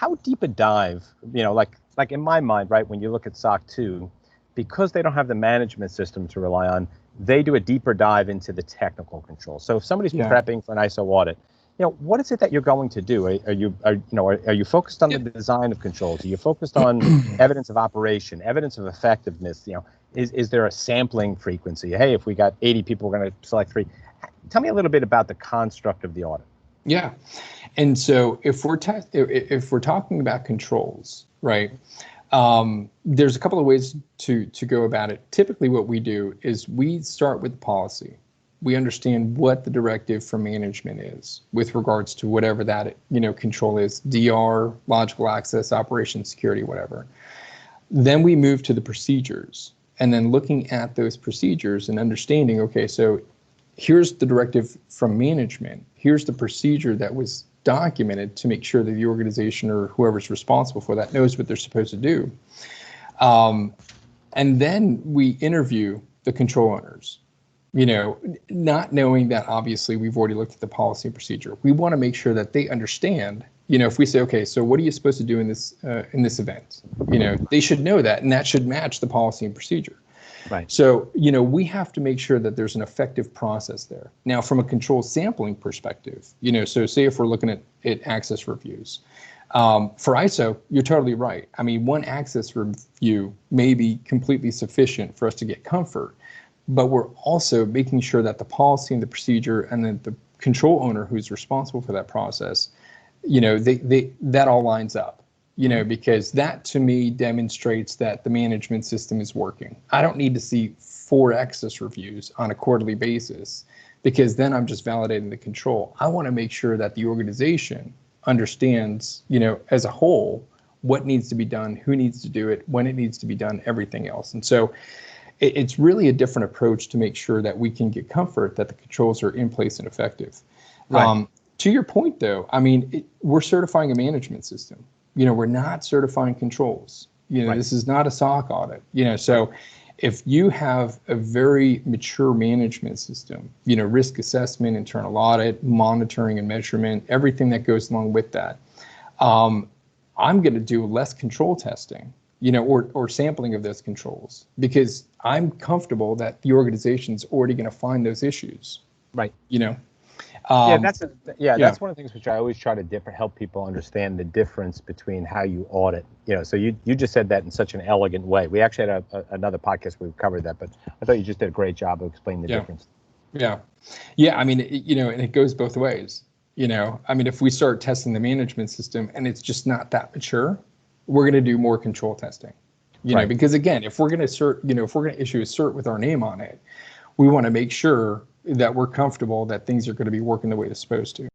how deep a dive, like in my mind, right, when you look at SOC 2, because they don't have the management system to rely on, they do a deeper dive into the technical controls. So if somebody's prepping for an ISO audit, what is it that you're going to do? Are you focused on the design of controls? Are you focused on evidence of operation, evidence of effectiveness? Is there a sampling frequency? Hey, if we got 80 people, we're going to select 3. Tell me a little bit about the construct of the audit. Yeah, and so if we're talking about controls, right? There's a couple of ways to go about it. Typically, what we do is we start with the policy. We understand what the directive from management is with regards to whatever that control is, DR, logical access, operation security, whatever. Then we move to the procedures, and then looking at those procedures and understanding, okay, so here's the directive from management. Here's the procedure that was documented to make sure that the organization or whoever's responsible for that knows what they're supposed to do. And then we interview the control owners, not knowing that obviously we've already looked at the policy and procedure. We want to make sure that they understand, if we say, okay, so what are you supposed to do in this event? They should know that, and that should match the policy and procedure. Right. So, we have to make sure that there's an effective process there. Now, from a control sampling perspective, so say if we're looking at access reviews, for ISO, you're totally right. I mean, one access review may be completely sufficient for us to get comfort, but we're also making sure that the policy and the procedure and then the control owner who's responsible for that process, that all lines up. Because that to me demonstrates that the management system is working. I don't need to see 4 access reviews on a quarterly basis, because then I'm just validating the control. I want to make sure that the organization understands, as a whole, what needs to be done, who needs to do it, when it needs to be done, everything else. And so it's really a different approach to make sure that we can get comfort that the controls are in place and effective. Right. To your point, though, I mean, we're certifying a management system. We're not certifying controls. Right. This is not a SOC audit. So if you have a very mature management system, risk assessment, internal audit, monitoring and measurement, everything that goes along with that, I'm going to do less control testing, or sampling of those controls, because I'm comfortable that the organization's already going to find those issues. Right. That's one of the things which I always try to help people understand the difference between how you audit. So you just said that in such an elegant way. We actually had another podcast where we covered that, but I thought you just did a great job of explaining the difference. Yeah. I mean, and it goes both ways. I mean, if we start testing the management system and it's just not that mature, we're going to do more control testing. Because again, if we're going to issue a cert with our name on it, we want to make sure that we're comfortable that things are going to be working the way they're supposed to.